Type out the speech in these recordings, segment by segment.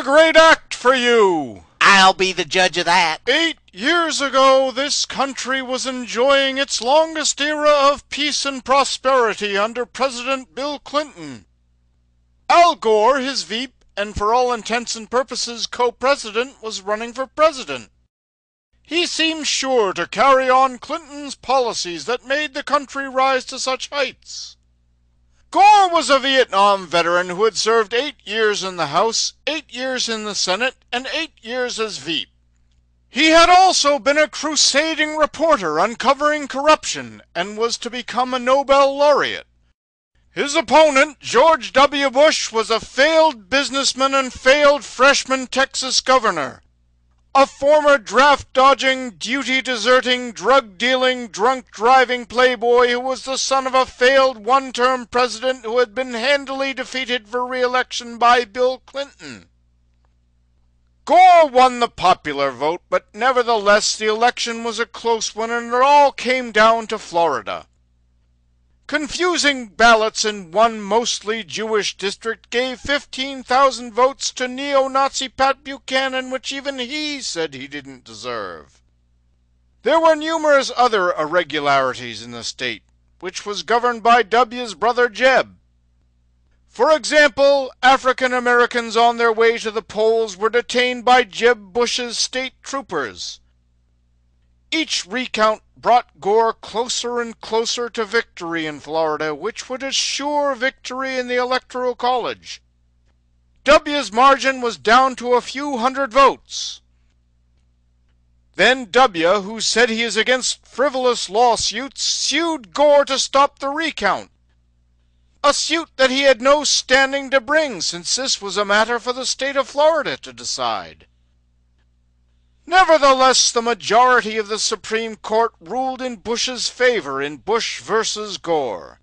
a great act for you. I'll be the judge of that. 8 years ago, this country was enjoying its longest era of peace and prosperity under President Bill Clinton. Al Gore, his VP, and for all intents and purposes co-president, was running for president. He seemed sure to carry on Clinton's policies that made the country rise to such heights. Gore was a Vietnam veteran who had served 8 years in the House, 8 years in the Senate, and 8 years as VP. He had also been a crusading reporter uncovering corruption and was to become a Nobel laureate. His opponent, George W. Bush, was a failed businessman and failed freshman Texas governor, a former draft-dodging, duty-deserting, drug-dealing, drunk-driving playboy who was the son of a failed one-term president who had been handily defeated for re-election by Bill Clinton. Gore won the popular vote, but nevertheless the election was a close one and it all came down to Florida. Confusing ballots in one mostly Jewish district gave 15,000 votes to neo-Nazi Pat Buchanan, which even he said he didn't deserve. There were numerous other irregularities in the state, which was governed by W's brother Jeb. For example, African Americans on their way to the polls were detained by Jeb Bush's state troopers. Each recount brought Gore closer and closer to victory in Florida, which would assure victory in the Electoral College. W's margin was down to a few hundred votes. Then W, who said he is against frivolous lawsuits, sued Gore to stop the recount, a suit that he had no standing to bring, since this was a matter for the state of Florida to decide. Nevertheless, the majority of the Supreme Court ruled in Bush's favor in Bush versus Gore.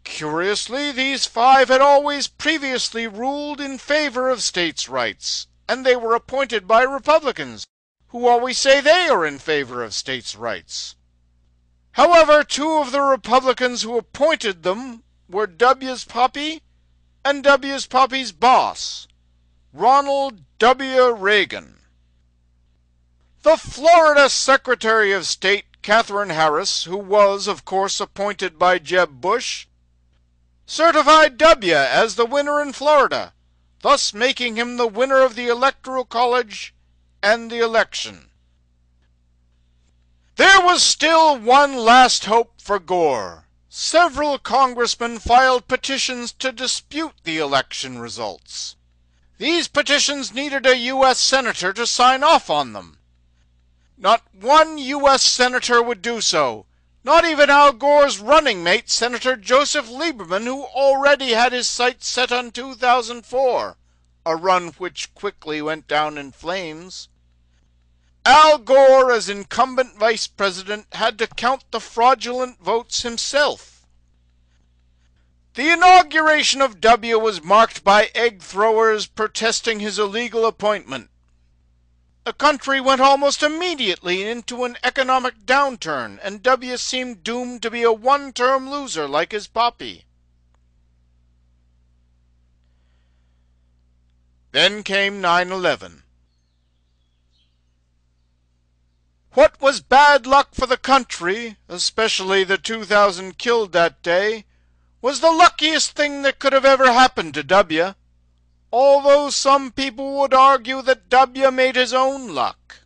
Curiously, these 5 had always previously ruled in favor of states' rights, and they were appointed by Republicans, who always say they are in favor of states' rights. However, 2 of the Republicans who appointed them were W's Poppy and W's Poppy's boss, Ronald W. Reagan. The Florida Secretary of State, Katherine Harris, who was, of course, appointed by Jeb Bush, certified W as the winner in Florida, thus making him the winner of the Electoral College and the election. There was still one last hope for Gore. Several congressmen filed petitions to dispute the election results. These petitions needed a U.S. senator to sign off on them. Not one U.S. senator would do so, not even Al Gore's running mate, Senator Joseph Lieberman, who already had his sights set on 2004, a run which quickly went down in flames. Al Gore, as incumbent vice president, had to count the fraudulent votes himself. The inauguration of W was marked by egg throwers protesting his illegal appointment. The country went almost immediately into an economic downturn, and W seemed doomed to be a one-term loser like his Poppy. Then came 9/11. What was bad luck for the country, especially the 2,000 killed that day, was the luckiest thing that could have ever happened to W, although some people would argue that W made his own luck.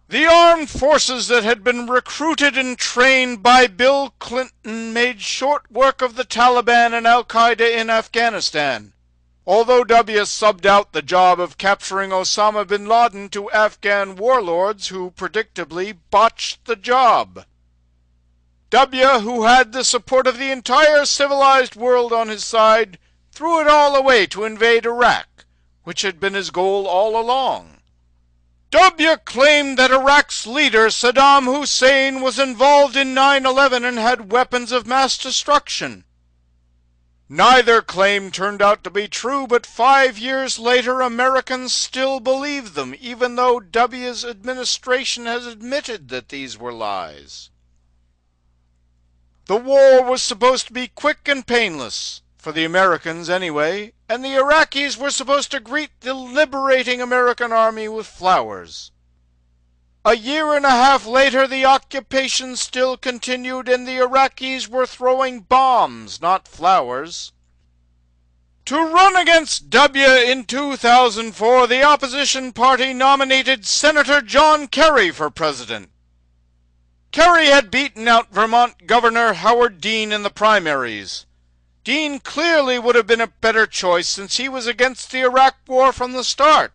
The armed forces that had been recruited and trained by Bill Clinton made short work of the Taliban and Al-Qaeda in Afghanistan, although W subbed out the job of capturing Osama bin Laden to Afghan warlords who predictably botched the job. W, who had the support of the entire civilized world on his side, threw it all away to invade Iraq, which had been his goal all along. W claimed that Iraq's leader, Saddam Hussein, was involved in 9/11 and had weapons of mass destruction. Neither claim turned out to be true, but 5 years later Americans still believe them, even though W's administration has admitted that these were lies. The war was supposed to be quick and painless, for the Americans anyway, and the Iraqis were supposed to greet the liberating American army with flowers. A year and a half later, the occupation still continued, and the Iraqis were throwing bombs, not flowers. To run against W in 2004, the opposition party nominated Senator John Kerry for president. Kerry had beaten out Vermont Governor Howard Dean in the primaries. Dean clearly would have been a better choice since he was against the Iraq War from the start,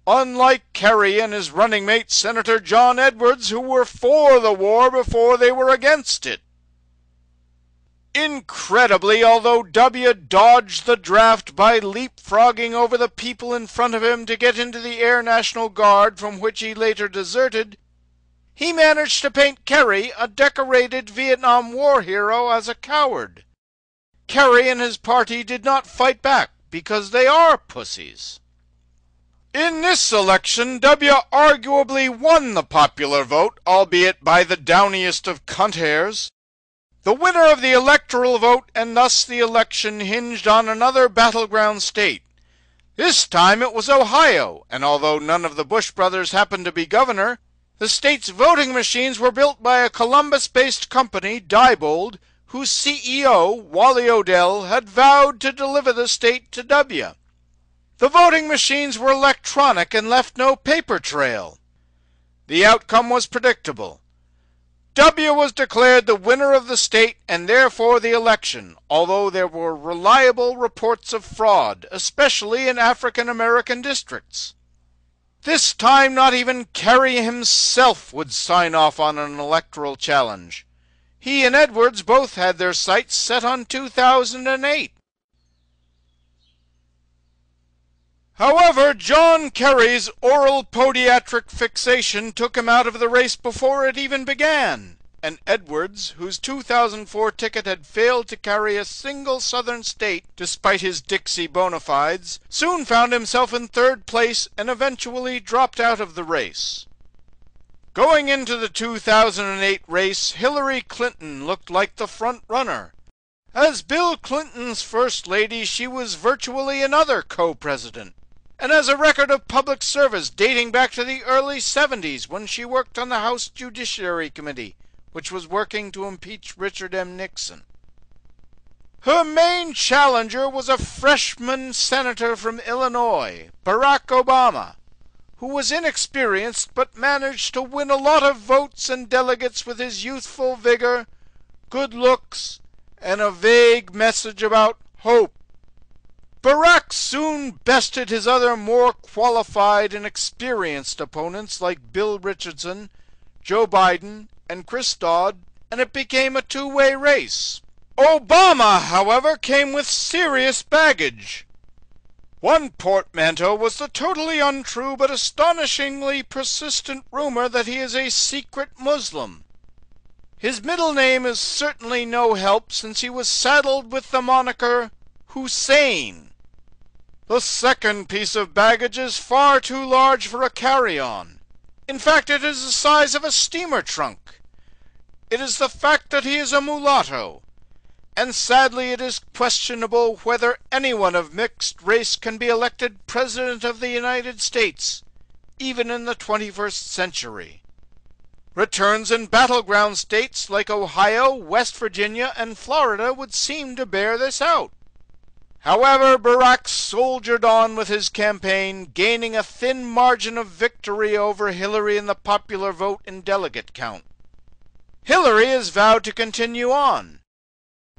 unlike Kerry and his running mate Senator John Edwards, who were for the war before they were against it. Incredibly, although W dodged the draft by leapfrogging over the people in front of him to get into the Air National Guard, from which he later deserted, he managed to paint Kerry, a decorated Vietnam War hero, as a coward. Kerry and his party did not fight back, because they are pussies. In this election, W arguably won the popular vote, albeit by the downiest of cunt hairs. The winner of the electoral vote and thus the election hinged on another battleground state. This time it was Ohio, and although none of the Bush brothers happened to be governor, the state's voting machines were built by a Columbus-based company, Diebold, whose CEO, Wally Odell, had vowed to deliver the state to W. The voting machines were electronic and left no paper trail. The outcome was predictable. W was declared the winner of the state and therefore the election, although there were reliable reports of fraud, especially in African American districts. This time not even Kerry himself would sign off on an electoral challenge. He and Edwards both had their sights set on 2008. However, John Kerry's oral podiatric fixation took him out of the race before it even began, and Edwards, whose 2004 ticket had failed to carry a single southern state despite his Dixie bona fides, soon found himself in third place and eventually dropped out of the race. Going into the 2008 race, Hillary Clinton looked like the front runner. As Bill Clinton's First Lady, she was virtually another co-president, and has a record of public service dating back to the early 70s when she worked on the House Judiciary Committee, which was working to impeach Richard M. Nixon. Her main challenger was a freshman senator from Illinois, Barack Obama, who was inexperienced but managed to win a lot of votes and delegates with his youthful vigor, good looks, and a vague message about hope. Barack soon bested his other more qualified and experienced opponents like Bill Richardson, Joe Biden, and Chris Dodd, and it became a two-way race. Obama, however, came with serious baggage. One portmanteau was the totally untrue but astonishingly persistent rumor that he is a secret Muslim. His middle name is certainly no help since he was saddled with the moniker Hussein. The second piece of baggage is far too large for a carry-on. In fact, it is the size of a steamer trunk. It is the fact that he is a mulatto, and sadly it is questionable whether anyone of mixed race can be elected President of the United States, even in the 21st century. Returns in battleground states like Ohio, West Virginia, and Florida would seem to bear this out. However, Barack soldiered on with his campaign, gaining a thin margin of victory over Hillary in the popular vote and delegate count. Hillary has vowed to continue on.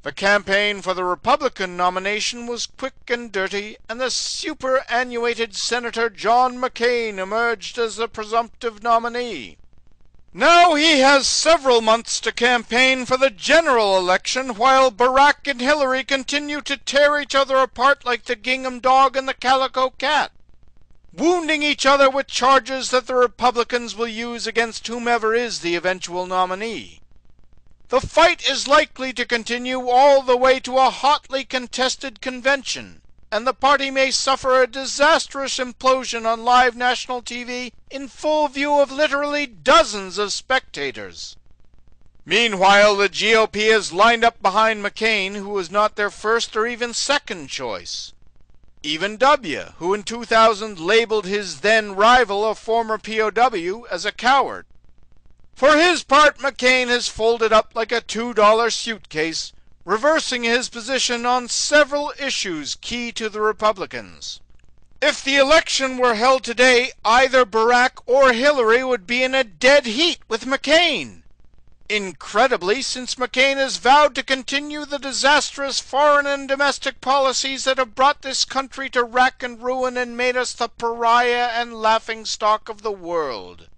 The campaign for the Republican nomination was quick and dirty, and the superannuated Senator John McCain emerged as the presumptive nominee. Now he has several months to campaign for the general election, while Barack and Hillary continue to tear each other apart like the gingham dog and the calico cat, wounding each other with charges that the Republicans will use against whomever is the eventual nominee. The fight is likely to continue all the way to a hotly contested convention, and the party may suffer a disastrous implosion on live national TV in full view of literally dozens of spectators. Meanwhile, the GOP is lined up behind McCain, who was not their first or even second choice. Even W., who in 2000 labeled his then rival, a former POW, as a coward. For his part, McCain has folded up like a $2 suitcase, reversing his position on several issues key to the Republicans. If the election were held today, either Barack or Hillary would be in a dead heat with McCain. Incredibly, since McCain has vowed to continue the disastrous foreign and domestic policies that have brought this country to rack and ruin and made us the pariah and laughingstock of the world.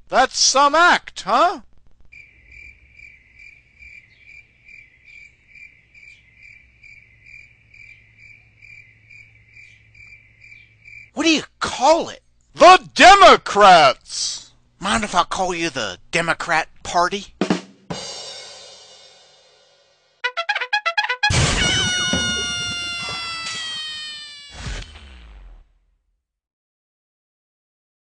That's some act, huh? What do you call it? The Democrats! Mind if I call you the Democrat Party?